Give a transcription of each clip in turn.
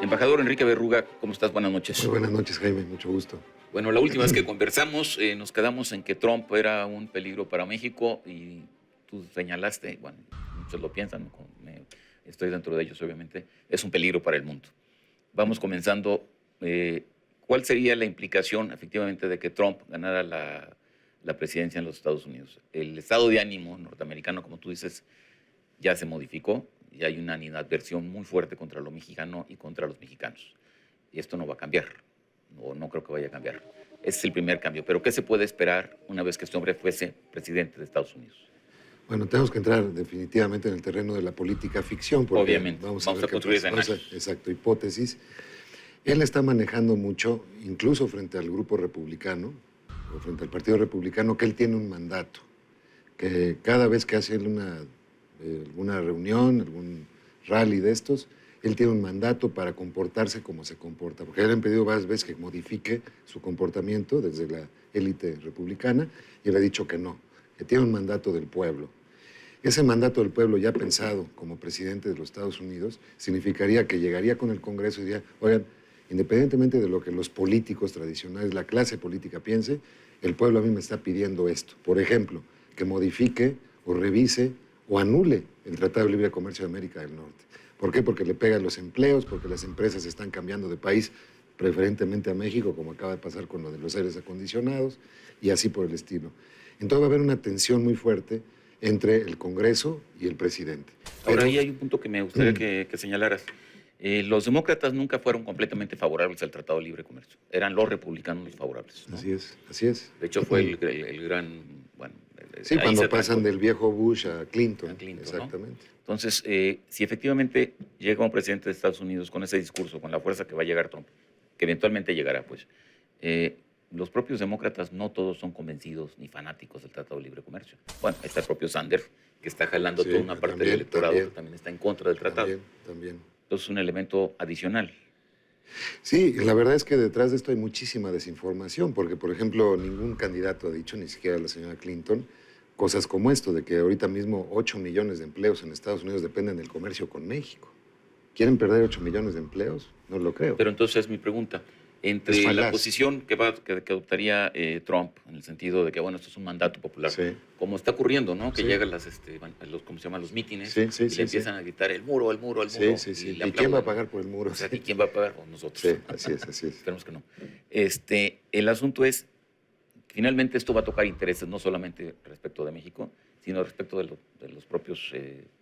Embajador Enrique Berruga, ¿cómo estás? Buenas noches. Muy buenas noches, Jaime, mucho gusto. Bueno, la última vez que conversamos nos quedamos en que Trump era un peligro para México y tú señalaste, bueno, muchos lo piensan, estoy dentro de ellos obviamente, es un peligro para el mundo. Vamos comenzando. ¿Cuál sería la implicación efectivamente de que Trump ganara la presidencia en los Estados Unidos? El estado de ánimo norteamericano, como tú dices, ya se modificó y hay una animadversión muy fuerte contra lo mexicano y contra los mexicanos. Y esto no va a cambiar, no creo que vaya a cambiar. Ese es el primer cambio. Pero ¿qué se puede esperar una vez que este hombre fuese presidente de Estados Unidos? Bueno, tenemos que entrar definitivamente en el terreno de la política ficción. Porque obviamente, vamos a construir escenarios. Exacto, hipótesis. Él está manejando mucho, incluso frente al grupo republicano, o frente al Partido Republicano, que él tiene un mandato, que cada vez que hace él alguna reunión, algún rally de estos, él tiene un mandato para comportarse como se comporta, porque le han pedido varias veces que modifique su comportamiento desde la élite republicana, y él ha dicho que no, que tiene un mandato del pueblo. Ese mandato del pueblo ya pensado como presidente de los Estados Unidos significaría que llegaría con el Congreso y diría, oigan, independientemente de lo que los políticos tradicionales, la clase política piense, el pueblo a mí me está pidiendo esto. Por ejemplo, que modifique o revise o anule el Tratado de Libre Comercio de América del Norte. ¿Por qué? Porque le pega a los empleos, porque las empresas están cambiando de país, preferentemente a México, como acaba de pasar con lo de los aires acondicionados, y así por el estilo. Entonces va a haber una tensión muy fuerte entre el Congreso y el presidente. Ahora, ahí hay un punto que me gustaría que señalaras. Los demócratas nunca fueron completamente favorables al Tratado de Libre Comercio. Eran los republicanos los favorables, ¿no? Así es, así es. De hecho, fue el gran... Bueno, sí, cuando pasan del viejo Bush a Clinton. Exactamente. ¿No? Entonces, si efectivamente llega un presidente de Estados Unidos con ese discurso, con la fuerza que va a llegar Trump, que eventualmente llegará, pues, los propios demócratas no todos son convencidos ni fanáticos del Tratado de Libre Comercio. Bueno, está el propio Sanders, que está jalando toda una parte del electorado que también está en contra del tratado. También. Entonces, es un elemento adicional. Sí, la verdad es que detrás de esto hay muchísima desinformación, porque, por ejemplo, ningún candidato ha dicho, ni siquiera la señora Clinton, cosas como esto, de que ahorita mismo 8 millones de empleos en Estados Unidos dependen del comercio con México. ¿Quieren perder 8 millones de empleos? No lo creo. Pero entonces mi pregunta, entre la posición que adoptaría Trump, en el sentido de que, bueno, esto es un mandato popular, sí, como está ocurriendo, ¿no? Que llegan ¿cómo se llaman? Los mítines, y le empiezan a gritar el muro, el muro, el muro. Sí. ¿Y quién va a pagar por el muro? O sea, ¿y quién va a pagar? Pues nosotros. Sí, así es. Esperemos que no. El asunto es, finalmente esto va a tocar intereses no solamente respecto de México, sino respecto de los propios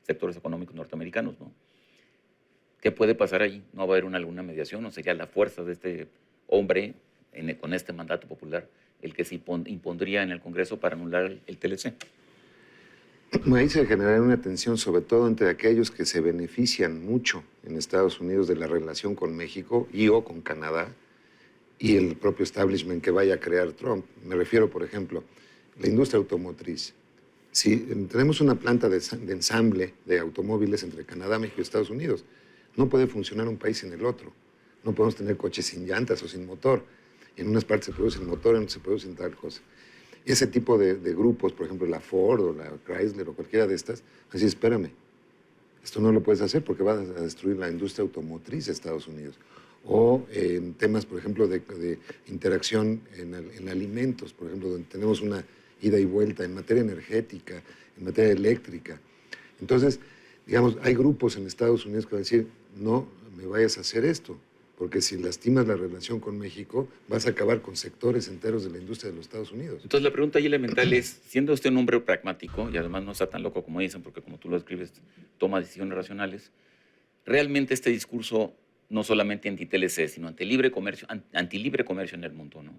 sectores económicos norteamericanos, ¿no? ¿Qué puede pasar ahí? ¿No va a haber alguna mediación? ¿O sería la fuerza de este hombre con este mandato popular el que se impondría en el Congreso para anular el TLC? Ahí se generaría una tensión, sobre todo entre aquellos que se benefician mucho en Estados Unidos de la relación con México y o con Canadá, y el propio establishment que vaya a crear Trump. Me refiero, por ejemplo, a la industria automotriz. Si tenemos una planta de ensamble de automóviles entre Canadá, México y Estados Unidos, no puede funcionar un país sin el otro. No podemos tener coches sin llantas o sin motor. En unas partes se produce el motor, en otras se produce tal cosa. Ese tipo de grupos, por ejemplo, la Ford o la Chrysler o cualquiera de estas, así, espérame, esto no lo puedes hacer porque vas a destruir la industria automotriz de Estados Unidos. O en temas, por ejemplo, de interacción en alimentos, por ejemplo, donde tenemos una ida y vuelta en materia energética, en materia eléctrica. Entonces, digamos, hay grupos en Estados Unidos que van a decir, no me vayas a hacer esto, porque si lastimas la relación con México, vas a acabar con sectores enteros de la industria de los Estados Unidos. Entonces, la pregunta ahí elemental es, siendo usted un hombre pragmático, y además no está tan loco como dicen, porque como tú lo escribes, toma decisiones racionales, ¿realmente este discurso no solamente anti-TLC, sino anti-libre comercio en el mundo, ¿no?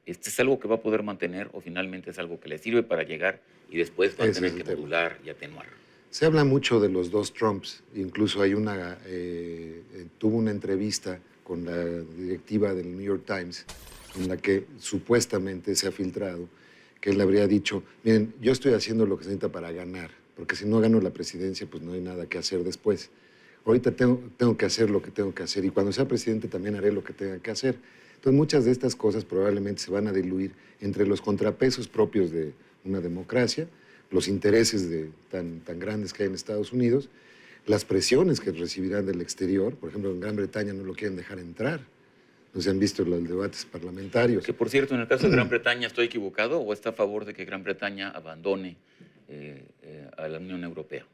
¿Es algo que va a poder mantener o finalmente es algo que le sirve para llegar y después va a tener que modular y atenuar? Se habla mucho de los dos Trumps, incluso hay tuvo una entrevista con la directiva del New York Times en la que supuestamente se ha filtrado que él habría dicho, miren, yo estoy haciendo lo que se necesita para ganar, porque si no gano la presidencia, pues no hay nada que hacer después. Ahorita tengo que hacer lo que tengo que hacer y cuando sea presidente también haré lo que tenga que hacer. Entonces muchas de estas cosas probablemente se van a diluir entre los contrapesos propios de una democracia, los intereses tan grandes que hay en Estados Unidos, las presiones que recibirán del exterior. Por ejemplo, en Gran Bretaña no lo quieren dejar entrar. No se han visto los debates parlamentarios. Que, por cierto, en el caso de Gran Bretaña, ¿estoy equivocado o está a favor de que Gran Bretaña abandone a la Unión Europea?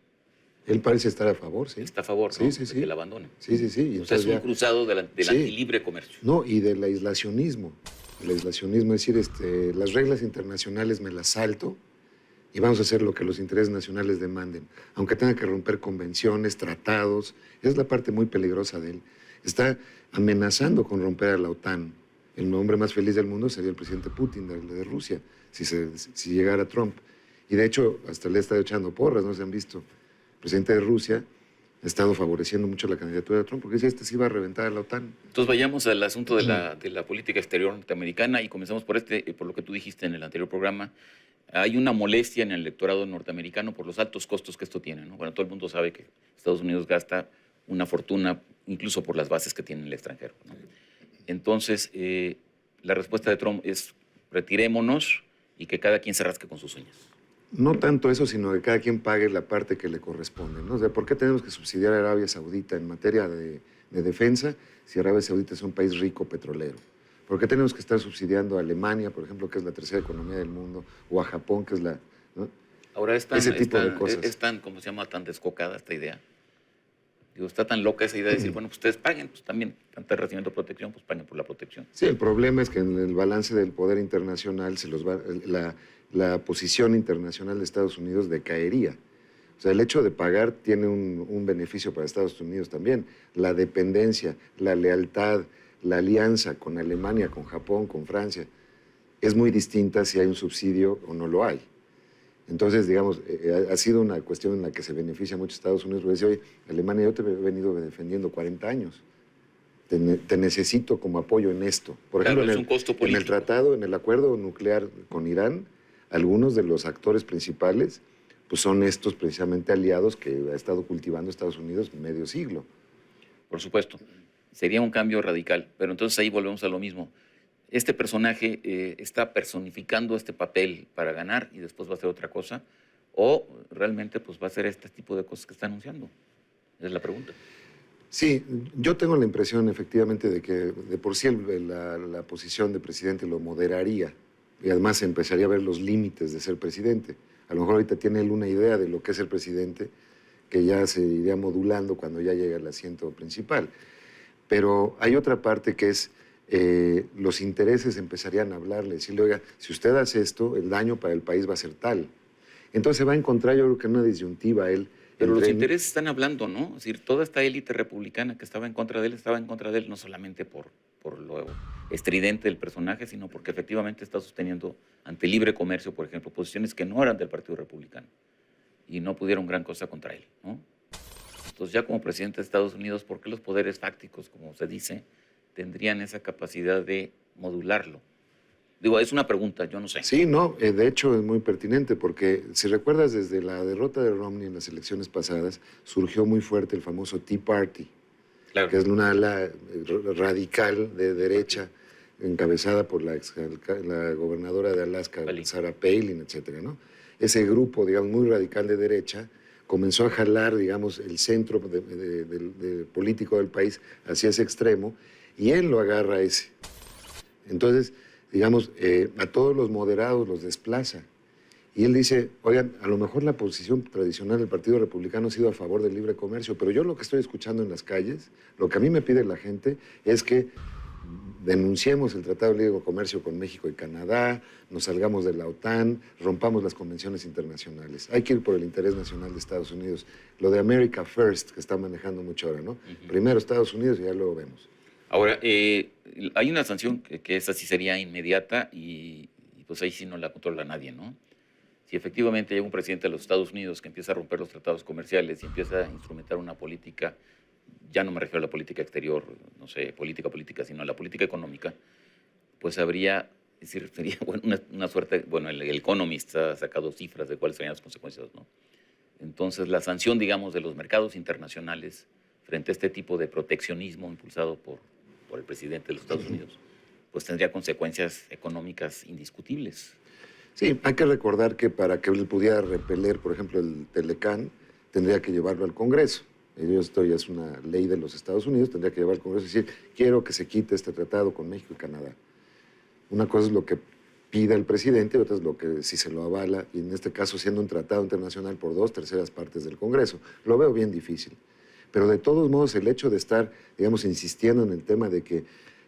Él parece estar a favor, sí. Está a favor, sí, ¿no? sí, de sí. que la abandone. Sí, sí, sí. Y o sea, es un cruzado del sí. antilibre comercio. No, y del aislacionismo. El aislacionismo, es decir, las reglas internacionales me las salto y vamos a hacer lo que los intereses nacionales demanden, aunque tenga que romper convenciones, tratados. Esa es la parte muy peligrosa de él. Está amenazando con romper a la OTAN. El hombre más feliz del mundo sería el presidente Putin de Rusia, si llegara Trump. Y de hecho, hasta le ha estado echando porras, ¿no? Se han visto. El presidente de Rusia ha estado favoreciendo mucho la candidatura de Trump, porque dice, sí va a reventar a la OTAN. Entonces vayamos al asunto de la política exterior norteamericana y comenzamos por por lo que tú dijiste en el anterior programa. Hay una molestia en el electorado norteamericano por los altos costos que esto tiene, ¿no? Bueno, todo el mundo sabe que Estados Unidos gasta una fortuna, incluso por las bases que tiene en el extranjero, ¿no? Entonces, la respuesta de Trump es retirémonos y que cada quien se rasque con sus uñas. No tanto eso, sino que cada quien pague la parte que le corresponde, ¿no? O sea, ¿por qué tenemos que subsidiar a Arabia Saudita en materia de defensa si Arabia Saudita es un país rico petrolero? ¿Por qué tenemos que estar subsidiando a Alemania, por ejemplo, que es la tercera economía del mundo, o a Japón, que es la... ¿no? Ahora ese tipo de cosas. Es tan, ¿cómo se llama?, tan descocada esta idea. Digo, está tan loca esa idea de decir, bueno, pues ustedes paguen, pues también están recibiendo protección, pues paguen por la protección. Sí, el problema es que en el balance del poder internacional la posición internacional de Estados Unidos decaería. O sea, el hecho de pagar tiene un beneficio para Estados Unidos también. La dependencia, la lealtad, la alianza con Alemania, con Japón, con Francia, es muy distinta si hay un subsidio o no lo hay. Entonces, digamos, ha sido una cuestión en la que se beneficia mucho Estados Unidos, porque dice, oye, Alemania, yo te he venido defendiendo 40 años. Te necesito como apoyo en esto. Por ejemplo, es un costo político. En el tratado, en el acuerdo nuclear con Irán, algunos de los actores principales pues son estos precisamente aliados que ha estado cultivando Estados Unidos medio siglo. Por supuesto, sería un cambio radical, pero entonces ahí volvemos a lo mismo. Este personaje está personificando este papel para ganar y después va a hacer otra cosa, o realmente pues va a hacer este tipo de cosas que está anunciando. Esa es la pregunta. Sí, yo tengo la impresión efectivamente de que de por sí la posición de presidente lo moderaría y además empezaría a ver los límites de ser presidente. A lo mejor ahorita tiene él una idea de lo que es el presidente que ya se iría modulando cuando ya llegue al asiento principal. Pero hay otra parte que es los intereses empezarían a hablarle, decirle, oiga, si usted hace esto, el daño para el país va a ser tal. Entonces se va a encontrar, yo creo que una disyuntiva él. Pero los intereses están hablando, ¿no? Es decir, toda esta élite republicana que estaba en contra de él no solamente por lo estridente del personaje, sino porque efectivamente está sosteniendo ante libre comercio, por ejemplo, posiciones que no eran del Partido Republicano y no pudieron gran cosa contra él, ¿no? Entonces, ya como presidente de Estados Unidos, ¿por qué los poderes fácticos, como se dice, tendrían esa capacidad de modularlo? Digo, es una pregunta, yo no sé. Sí, no, de hecho es muy pertinente porque si recuerdas desde la derrota de Romney en las elecciones pasadas, surgió muy fuerte el famoso Tea Party, claro, que es una ala radical de derecha encabezada por la gobernadora de Alaska, Sarah Palin, etcétera, ¿no? Ese grupo, digamos, muy radical de derecha comenzó a jalar, digamos, el centro político del país hacia ese extremo y él lo agarra a ese. Entonces, digamos, a todos los moderados los desplaza. Y él dice, oigan, a lo mejor la posición tradicional del Partido Republicano ha sido a favor del libre comercio, pero yo lo que estoy escuchando en las calles, lo que a mí me pide la gente es que denunciemos el Tratado de Libre Comercio con México y Canadá, nos salgamos de la OTAN, rompamos las convenciones internacionales. Hay que ir por el interés nacional de Estados Unidos. Lo de America First, que está manejando mucho ahora, ¿no? Primero Estados Unidos y ya luego vemos. Ahora, hay una sanción que esa sí sería inmediata y pues ahí sí no la controla nadie, ¿no? Si efectivamente hay un presidente de los Estados Unidos que empieza a romper los tratados comerciales y empieza a instrumentar una política, ya no me refiero a la política exterior, no sé, política, sino a la política económica, pues habría, es decir, sería una suerte, bueno, el Economist ha sacado cifras de cuáles serían las consecuencias, ¿no? Entonces, la sanción, digamos, de los mercados internacionales frente a este tipo de proteccionismo impulsado por el presidente de los Estados Unidos, pues tendría consecuencias económicas indiscutibles. Sí, hay que recordar que para que él pudiera repeler, por ejemplo, el Telecán, tendría que llevarlo al Congreso. Esto ya es una ley de los Estados Unidos, tendría que llevar al Congreso y decir, quiero que se quite este tratado con México y Canadá. Una cosa es lo que pida el presidente, otra es lo que si se lo avala, y en este caso siendo un tratado internacional por 2/3 partes del Congreso. Lo veo bien difícil. Pero de todos modos, el hecho de estar, digamos, insistiendo en el tema de que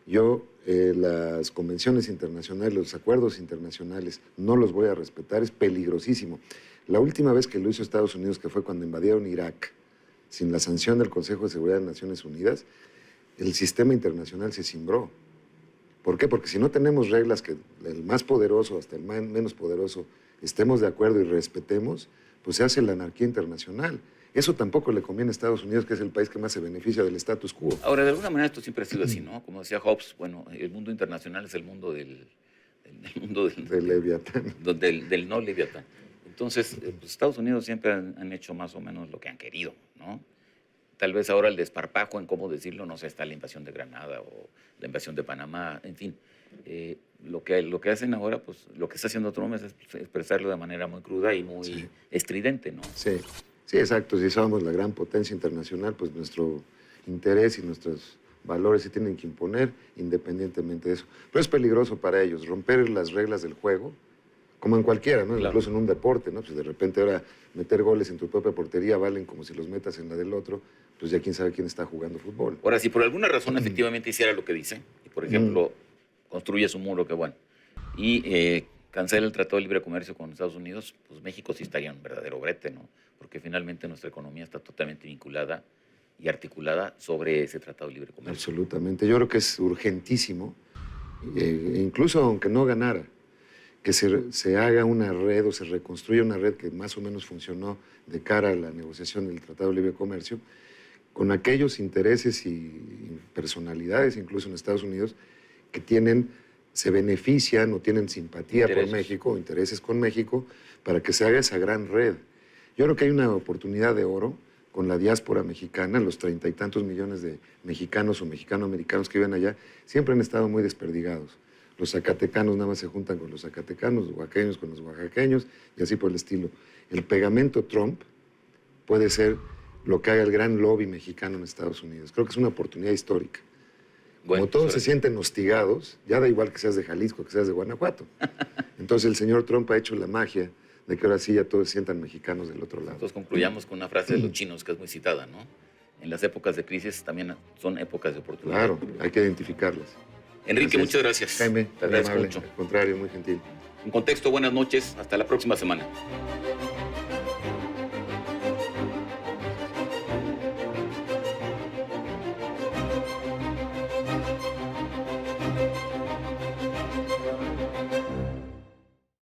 yo las convenciones internacionales, los acuerdos internacionales, no los voy a respetar, es peligrosísimo. La última vez que lo hizo Estados Unidos, que fue cuando invadieron Irak, sin la sanción del Consejo de Seguridad de Naciones Unidas, el sistema internacional se cimbró. ¿Por qué? Porque si no tenemos reglas que el más poderoso hasta el menos poderoso estemos de acuerdo y respetemos, pues se hace la anarquía internacional. Eso tampoco le conviene a Estados Unidos, que es el país que más se beneficia del status quo. Ahora, de alguna manera esto siempre ha sido así, ¿no? Como decía Hobbes, bueno, el mundo internacional es el mundo del Leviatán. Del no Leviatán. Entonces, pues Estados Unidos siempre han hecho más o menos lo que han querido, ¿no? Tal vez ahora el desparpajo en cómo decirlo, no sé, está la invasión de Granada o la invasión de Panamá, en fin. Lo que hacen ahora, pues lo que está haciendo Trump es expresarlo de manera muy cruda y muy estridente, ¿no? Sí. Sí, exacto. Si somos la gran potencia internacional, pues nuestro interés y nuestros valores se tienen que imponer independientemente de eso. Pero es peligroso para ellos romper las reglas del juego, como en cualquiera, ¿no? Claro. Incluso en un deporte, ¿no? Pues de repente ahora meter goles en tu propia portería valen como si los metas en la del otro, pues ya quién sabe quién está jugando fútbol. Ahora, si por alguna razón efectivamente hiciera lo que dice, y por ejemplo construye su muro, que bueno, y cancela el Tratado de Libre Comercio con Estados Unidos, pues México sí estaría en un verdadero brete, ¿no? Porque finalmente nuestra economía está totalmente vinculada y articulada sobre ese Tratado de Libre Comercio. Absolutamente. Yo creo que es urgentísimo, incluso aunque no ganara, que se haga una red o se reconstruya una red que más o menos funcionó de cara a la negociación del Tratado de Libre Comercio, con aquellos intereses y personalidades, incluso en Estados Unidos, que se benefician o tienen simpatía por México, o intereses con México, para que se haga esa gran red. Yo creo que hay una oportunidad de oro con la diáspora mexicana, los 30 y tantos millones de mexicanos o mexicano-americanos que viven allá, siempre han estado muy desperdigados. Los zacatecanos nada más se juntan con los zacatecanos, los oaxaqueños con los oaxaqueños, y así por el estilo. El pegamento Trump puede ser lo que haga el gran lobby mexicano en Estados Unidos. Creo que es una oportunidad histórica. Como todos se sienten hostigados, ya da igual que seas de Jalisco, que seas de Guanajuato. Entonces el señor Trump ha hecho la magia de que ahora sí ya todos se sientan mexicanos del otro lado. Entonces concluyamos con una frase de los chinos que es muy citada, ¿no? En las épocas de crisis también son épocas de oportunidad. Claro, hay que identificarlas. Enrique, muchas gracias. Jaime, te agradezco mucho. Al contrario, muy gentil. En Contexto, buenas noches. Hasta la próxima semana.